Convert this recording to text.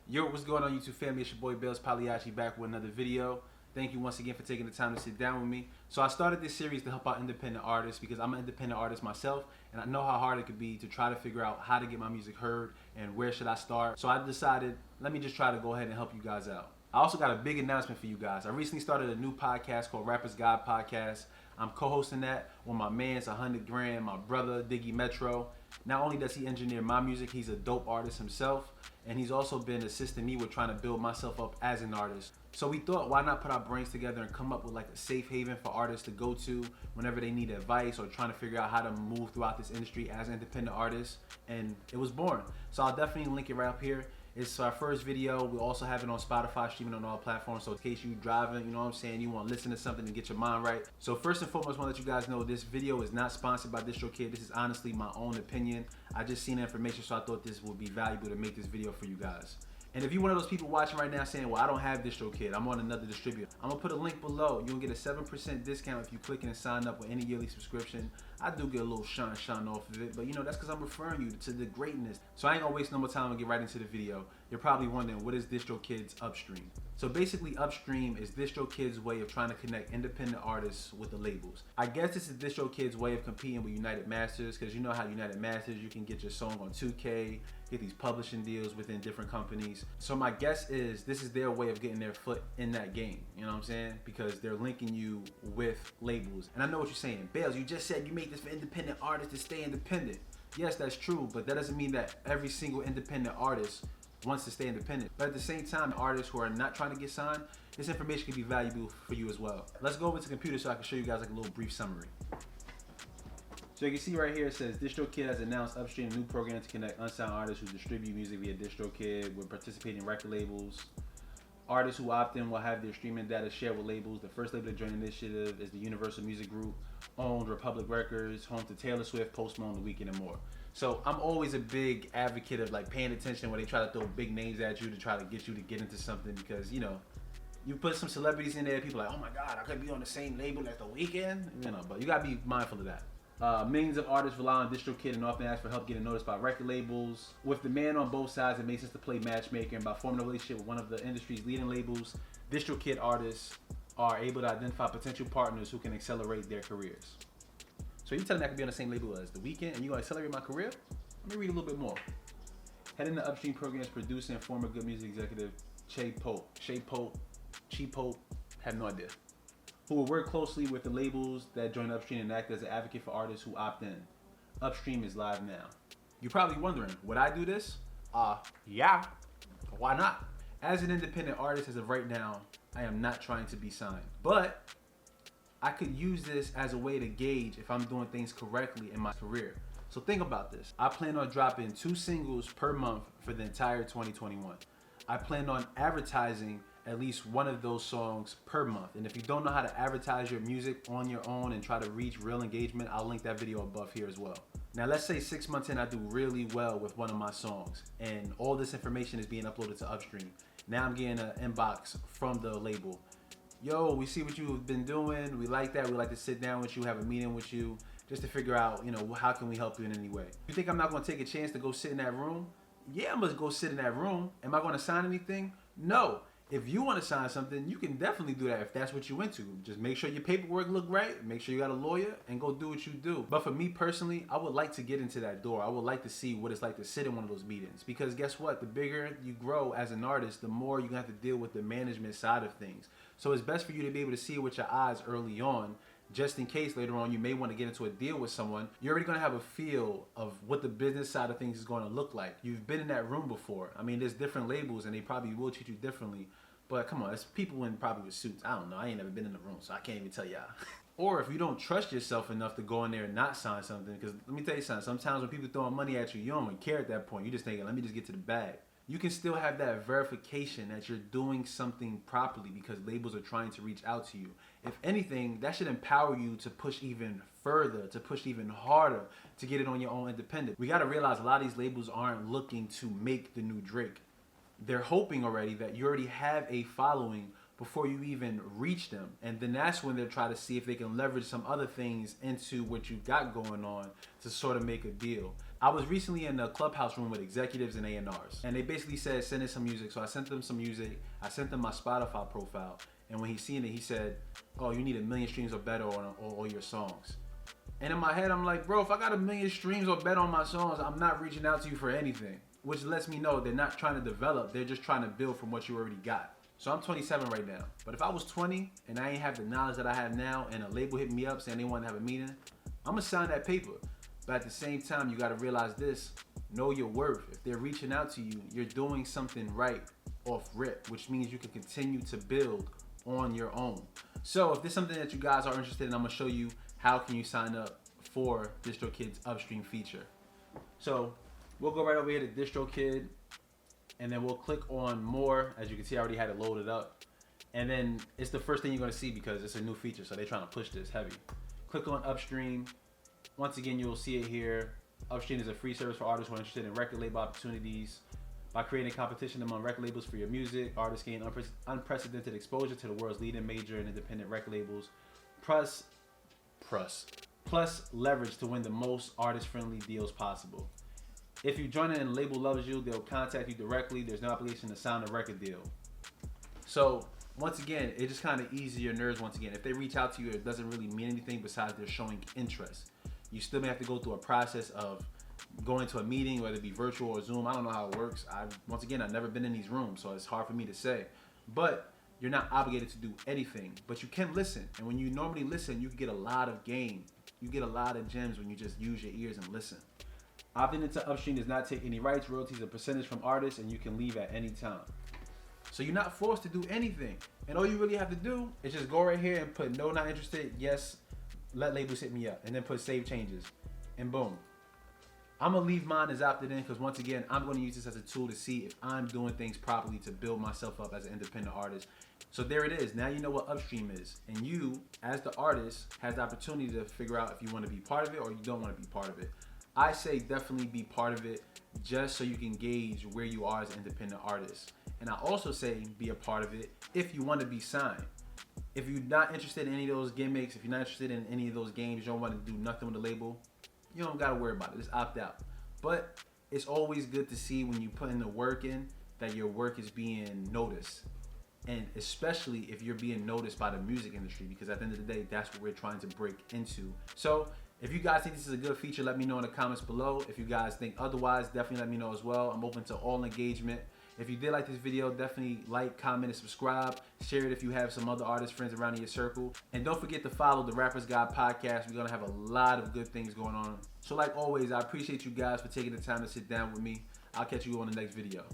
Yo, what's going on YouTube family? It's your boy Bailz Pagliacci back with another video. Thank you once again for taking the time to sit down with me. So I started this series to help out independent artists because I'm an independent artist myself and I know how hard it could be to try to figure out how to get my music heard and where should I start. So I decided, let me just try to go ahead and help you guys out. I also got a big announcement for you guys. I recently started a new podcast called Rapper's Guide Podcast. I'm co-hosting that with my man's 100 Grand, my brother Diggy Metro. Not only does he engineer my music, he's a dope artist himself, and he's also been assisting me with trying to build myself up as an artist. So we thought, why not put our brains together and come up with like a safe haven for artists to go to whenever they need advice or trying to figure out how to move throughout this industry as independent artists, and it was born. So I'll definitely link it right up here. It's our first video. We also have it on Spotify, streaming on all platforms. So in case you driving, you know what I'm saying, you want to listen to something to get your mind right. So first and foremost, I want to let you guys know this video is not sponsored by Distrokid. This is honestly my own opinion. I just seen the information, so I thought this would be valuable to make this video for you guys. And if you're one of those people watching right now saying, well, I don't have Distrokid, I'm on another distributor, I'm gonna put a link below. You'll get a 7% discount if you click and sign up with any yearly subscription. I do get a little shine off of it, but you know, that's because I'm referring you to the greatness. So I ain't gonna waste no more time and get right into the video. You're probably wondering, what is Distrokid's Upstream? So basically, Upstream is Distrokid's way of trying to connect independent artists with the labels. I guess this is Distrokid's way of competing with United Masters, because you know how United Masters, you can get your song on 2K, get these publishing deals within different companies. So my guess is this is their way of getting their foot in that game, you know what I'm saying? Because they're linking you with labels. And I know what you're saying, Bailz, you just said you make this for independent artists to stay independent. Yes, that's true, but that doesn't mean that every single independent artist wants to stay independent. But at the same time, artists who are not trying to get signed, this information can be valuable for you as well. Let's go over to the computer so I can show you guys like a little brief summary. So you can see right here, it says Distrokid has announced Upstream, a new program to connect unsigned artists who distribute music via Distrokid with participating record labels. Artists who opt in will have their streaming data shared with labels. The first label to join the initiative is the Universal Music Group, owned Republic Records, home to Taylor Swift, Post Malone, The Weeknd, and more. So I'm always a big advocate of like paying attention when they try to throw big names at you to try to get you to get into something, because you know, you put some celebrities in there, people are like, oh my God, I could be on the same label as The Weeknd, you know, but you gotta be mindful of that. Millions of artists rely on Distrokid and often ask for help getting noticed by record labels. With demand on both sides, it makes sense to play matchmaker, and by forming a relationship with one of the industry's leading labels, Distrokid artists are able to identify potential partners who can accelerate their careers. So you telling me I could be on the same label as The Weeknd and you gonna accelerate my career? Let me read a little bit more. Heading the Upstream program's producer and former Good Music executive Che Pope, have no idea, who will work closely with the labels that join Upstream and act as an advocate for artists who opt in. Upstream is live now. You're probably wondering, would I do this? Yeah, why not? As an independent artist as of right now, I am not trying to be signed, but I could use this as a way to gauge if I'm doing things correctly in my career. So think about this. I plan on dropping 2 singles per month for the entire 2021. I plan on advertising at least one of those songs per month. And if you don't know how to advertise your music on your own and try to reach real engagement, I'll link that video above here as well. Now let's say 6 months in, I do really well with one of my songs and all this information is being uploaded to Upstream. Now I'm getting an inbox from the label. Yo, we see what you've been doing. We like that. We like to sit down with you, have a meeting with you, just to figure out, you know, how can we help you in any way. You think I'm not gonna take a chance to go sit in that room? Yeah, I'm gonna go sit in that room. Am I gonna sign anything? No. If you want to sign something, you can definitely do that if that's what you're into. Just make sure your paperwork look right, make sure you got a lawyer, and go do what you do. But for me personally, I would like to get into that door. I would like to see what it's like to sit in one of those meetings. Because guess what? The bigger you grow as an artist, the more you're going to have to deal with the management side of things. So it's best for you to be able to see it with your eyes early on, just in case later on you may want to get into a deal with someone. You're already going to have a feel of what the business side of things is going to look like. You've been in that room before. I mean, there's different labels and they probably will treat you differently. But come on, it's people in probably with suits. I don't know. I ain't never been in the room, so I can't even tell y'all. Or if you don't trust yourself enough to go in there and not sign something, because let me tell you something. Sometimes when people throwing money at you, you don't even care at that point. You're just thinking, let me just get to the bag. You can still have that verification that you're doing something properly because labels are trying to reach out to you. If anything, that should empower you to push even further, to push even harder, to get it on your own independent. We got to realize a lot of these labels aren't looking to make the new Drake. They're hoping already that you already have a following before you even reach them. And then that's when they're trying to see if they can leverage some other things into what you got going on to sort of make a deal. I was recently in a clubhouse room with executives and A&Rs, and they basically said, send us some music. So I sent them some music. I sent them my Spotify profile. And when he seen it, he said, oh, you need 1 million streams or better on all your songs. And in my head, I'm like, bro, if I got 1 million streams or better on my songs, I'm not reaching out to you for anything. Which lets me know they're not trying to develop. They're just trying to build from what you already got. So I'm 27 right now. But if I was 20 and I ain't have the knowledge that I have now and a label hit me up saying they want to have a meeting, I'm going to sign that paper. But at the same time, you got to realize this. Know your worth. If they're reaching out to you, you're doing something right off rip, which means you can continue to build on your own. So if this is something that you guys are interested in, I'm going to show you how can you sign up for Distrokid's Upstream feature. So we'll go right over here to Distrokid, and then we'll click on more. As you can see, I already had it loaded up. And then it's the first thing you're going to see because it's a new feature, so they're trying to push this heavy. Click on Upstream. Once again, you'll see it here. Upstream is a free service for artists who are interested in record label opportunities. By creating competition among record labels for your music, artists gain unprecedented exposure to the world's leading major and independent record labels, plus leverage to win the most artist-friendly deals possible. If you join in and the label loves you, they'll contact you directly. There's no obligation to sign a record deal. So once again, it just kind of eases your nerves once again. If they reach out to you, it doesn't really mean anything besides they're showing interest. You still may have to go through a process of going to a meeting, whether it be virtual or Zoom. I don't know how it works. I've never been in these rooms, so it's hard for me to say. But you're not obligated to do anything, but you can listen. And when you normally listen, you can get a lot of game. You get a lot of gems when you just use your ears and listen. Opting into Upstream does not take any rights, royalties, or percentage from artists, and you can leave at any time. So you're not forced to do anything. And all you really have to do is just go right here and put no, not interested, yes, let labels hit me up, and then put save changes, and boom. I'm gonna leave mine as opted in because once again, I'm gonna use this as a tool to see if I'm doing things properly to build myself up as an independent artist. So there it is. Now you know what Upstream is. And you, as the artist, has the opportunity to figure out if you wanna be part of it or you don't wanna be part of it. I say definitely be part of it just so you can gauge where you are as an independent artist. And I also say be a part of it if you wanna be signed. If you're not interested in any of those gimmicks, if you're not interested in any of those games, you don't wanna do nothing with the label, you don't gotta worry about it, just opt out. But it's always good to see when you put in the work in that your work is being noticed. And especially if you're being noticed by the music industry, because at the end of the day, that's what we're trying to break into. So if you guys think this is a good feature, let me know in the comments below. If you guys think otherwise, definitely let me know as well. I'm open to all engagement. If you did like this video, definitely like, comment, and subscribe. Share it if you have some other artist friends around in your circle. And don't forget to follow the Rapper's Guide podcast. We're going to have a lot of good things going on. So like always, I appreciate you guys for taking the time to sit down with me. I'll catch you on the next video.